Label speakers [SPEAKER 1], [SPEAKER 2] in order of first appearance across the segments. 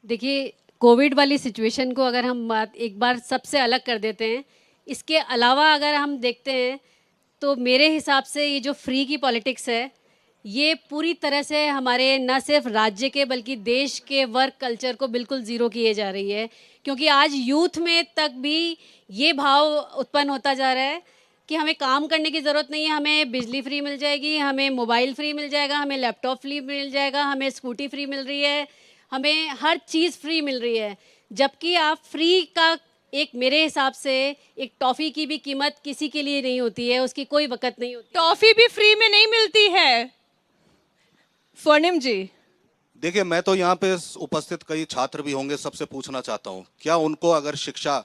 [SPEAKER 1] देखिए, कोविड वाली सिचुएशन को अगर हम बात एक बार सबसे अलग कर देते हैं, इसके अलावा अगर हम देखते हैं, तो मेरे हिसाब से ये जो फ्री की पॉलिटिक्स है, ये पूरी तरह से हमारे न सिर्फ राज्य के बल्कि देश के वर्क कल्चर को बिल्कुल ज़ीरो किए जा रही है। क्योंकि आज यूथ में तक भी ये भाव उत्पन्न होता जा रहा है कि हमें काम करने की ज़रूरत नहीं है, हमें बिजली फ्री मिल जाएगी, हमें मोबाइल फ्री मिल जाएगा, हमें लैपटॉप फ्री मिल जाएगा, हमें स्कूटी फ्री मिल रही है, हमें हर चीज़ फ्री मिल रही है। जबकि आप फ्री का एक मेरे हिसाब से एक टॉफ़ी की भी कीमत किसी के लिए नहीं होती है, उसकी कोई वक़्त नहीं होती।
[SPEAKER 2] टॉफी भी फ्री में नहीं मिलती है। स्वर्णिम जी,
[SPEAKER 3] देखिए, मैं तो यहाँ पे उपस्थित कई छात्र भी होंगे, सबसे पूछना चाहता हूँ, क्या उनको अगर शिक्षा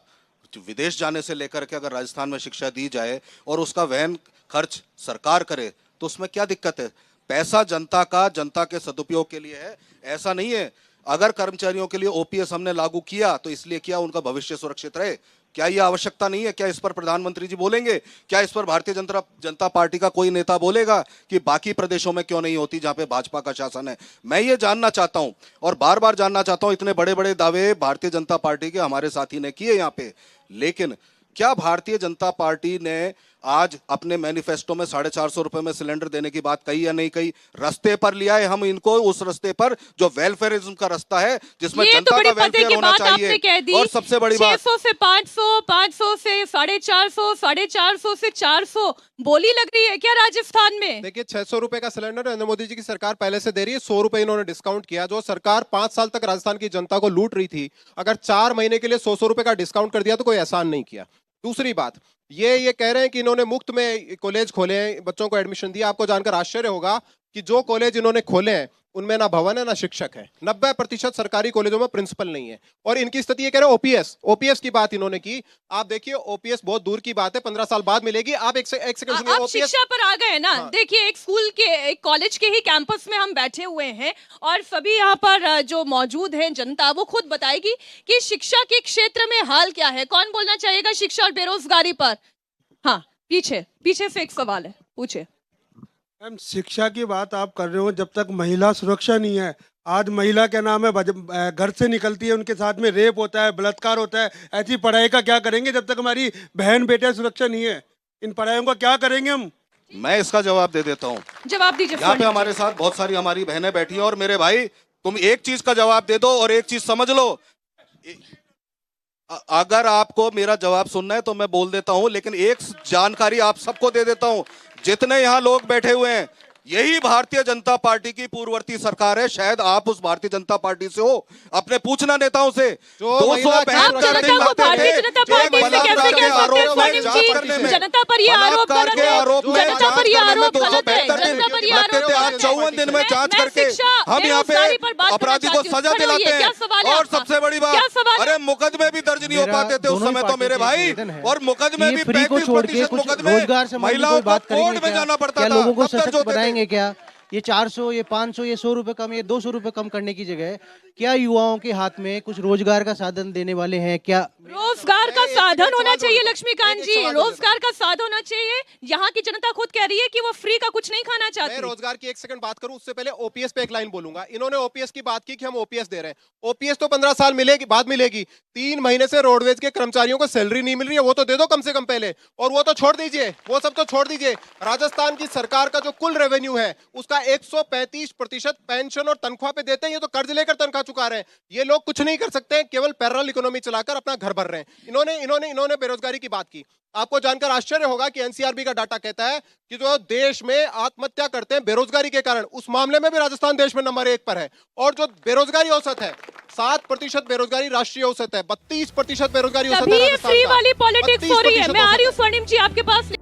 [SPEAKER 3] विदेश जाने से लेकर के अगर राजस्थान में शिक्षा दी जाए और उसका वहन खर्च सरकार करे तो उसमें क्या दिक्कत है? पैसा जनता का, जनता के सदुपयोग के लिए है, ऐसा नहीं है। अगर कर्मचारियों के लिए ओपीएस हमने लागू किया तो इसलिए किया उनका भविष्य सुरक्षित रहे। क्या यह आवश्यकता नहीं है? क्या इस पर प्रधानमंत्री जी बोलेंगे? क्या इस पर भारतीय जनता पार्टी का कोई नेता बोलेगा कि बाकी प्रदेशों में क्यों नहीं होती जहां पे भाजपा का शासन है? मैं ये जानना चाहता हूं और बार बार जानना चाहता हूं। इतने बड़े बड़े दावे भारतीय जनता पार्टी के हमारे साथी ने किए यहाँ पे, लेकिन क्या भारतीय जनता पार्टी ने आज अपने मैनिफेस्टो में 450 रुपए में सिलेंडर देने की बात कही या नहीं कही? रास्ते पर लिया है हम इनको, उस रास्ते पर जो वेलफेयरिज्म का रास्ता है, जिसमें जनता का वेलफेयर होना चाहिए। और सबसे बड़ी बात,
[SPEAKER 2] 600 से 500, 500 से 450, 450 से 400 बोली लग रही है क्या राजस्थान में?
[SPEAKER 4] देखिए, 600 रुपए का सिलेंडर नरेंद्र मोदी जी की सरकार पहले से दे रही है। 100 रुपए इन्होंने डिस्काउंट किया। जो सरकार 5 साल तक राजस्थान की जनता को लूट रही थी, अगर 4 महीने के लिए 100 रुपए का डिस्काउंट कर दिया तो कोई एहसान नहीं किया। दूसरी बात, ये कह रहे हैं कि इन्होंने मुफ्त में कॉलेज खोले हैं, बच्चों को एडमिशन दिया। आपको जानकर आश्चर्य होगा कि जो कॉलेज इन्होंने खोले हैं उनमें ना भवन है ना शिक्षक है। 90% सरकारी कॉलेजों में प्रिंसिपल नहीं है। और इनकी स्थिति ये कह रहे हैं ओपीएस की बात इन्होंने की। आप देखिए, ओपीएस बहुत दूर की बात है, 15 साल बाद मिलेगी। आप एक सेकंड सुनिए।
[SPEAKER 2] आप शिक्षा पर आ गए ना। हाँ। देखिए, एक स्कूल के, एक कॉलेज के ही कैंपस में हम बैठे हुए हैं और सभी यहाँ पर जो मौजूद हैं जनता, वो खुद बताएगी कि शिक्षा के क्षेत्र में हाल क्या है। कौन बोलना चाहेगा शिक्षा और बेरोजगारी पर? हाँ, पीछे से एक सवाल है, पूछे।
[SPEAKER 5] मैम, शिक्षा की बात आप कर रहे हो, जब तक महिला सुरक्षा नहीं है। आज महिला क्या नाम है, घर से निकलती है, उनके साथ में रेप होता है, बलात्कार होता है। ऐसी पढ़ाई का क्या करेंगे जब तक हमारी बहन बेटे सुरक्षा नहीं है? इन पढ़ाइयों का क्या करेंगे हम?
[SPEAKER 3] मैं इसका जवाब दे देता हूँ।
[SPEAKER 2] जवाब दीजिए।
[SPEAKER 3] यहाँ पे हमारे साथ बहुत सारी हमारी बहनें बैठी हैं और मेरे भाई, तुम एक चीज का जवाब दे दो और एक चीज समझ लो। अगर आपको मेरा जवाब सुनना है तो मैं बोल देता हूं, लेकिन एक जानकारी आप सबको दे देता हूं। जितने यहां लोग बैठे हुए हैं, यही भारतीय जनता पार्टी की पूर्ववर्ती सरकार है। शायद आप उस भारतीय जनता पार्टी से हो, अपने पूछना नेताओं से। 275 दिन लगते थे
[SPEAKER 2] जनता पर ये आरोप गलत है।
[SPEAKER 3] आज 54 दिन में जांच करके हम यहाँ पे अपराधी को सजा दिलाते हैं। और सबसे बड़ी बात, अरे मुकदमे भी दर्ज नहीं हो पाते थे उस समय तो मेरे भाई, और मुकदमे भी 35% मुकदमे महिलाओं को कोर्ट में जाना पड़ता था।
[SPEAKER 6] क्या ये 400, ये 500, ये 100 रुपए कम, ये 200 रुपए कम करने की जगह क्या युवाओं के हाथ में कुछ रोजगार का साधन देने वाले हैं? क्या
[SPEAKER 2] रोजगार का साधन होना चाहिए लक्ष्मीकांत जी, रोजगार का साधन होना चाहिए। यहाँ की जनता खुद कह रही है कि वो फ्री का कुछ नहीं खाना चाहती।
[SPEAKER 4] मैं रोजगार की एक सेकंड बात करूं उससे पहले ओपीएस पे एक लाइन बोलूंगा। इन्होंने ओपीएस की बात की कि हम ओपीएस दे रहे हैं। ओपीएस तो 15 साल बाद मिलेगी। 3 महीने से रोडवेज के कर्मचारियों को सैलरी नहीं मिल रही है, वो तो दे दो कम से कम पहले। और वो तो छोड़ दीजिए, वो सब तो छोड़ दीजिए। राजस्थान की सरकार का जो कुल रेवेन्यू है उसका 135% पेंशन और तनख्वाह पे देते हैं। ये तो कर्ज लेकर तनख्वाह चुका रहे हैं। ये लोग कुछ नहीं कर सकते, केवल पैरेलल इकोनॉमी चलाकर अपना घर भर रहे हैं। इन्होंने बेरोजगारी की बात की। आपको जानकर आश्चर्य होगा कि एनसीआरबी का डाटा कहता है कि जो देश में आत्महत्या करते हैं बेरोजगारी के कारण, उस मामले में भी राजस्थान देश में नंबर 1 पर है। और जो बेरोजगारी औसत है, 7% बेरोजगारी राष्ट्रीय औसत है, 32% बेरोजगारी औसत है।
[SPEAKER 2] फ्री वाली पॉलिटिक्स हो रही है। मैं आ रही हूँ स्वर्णिम जी आपके पास।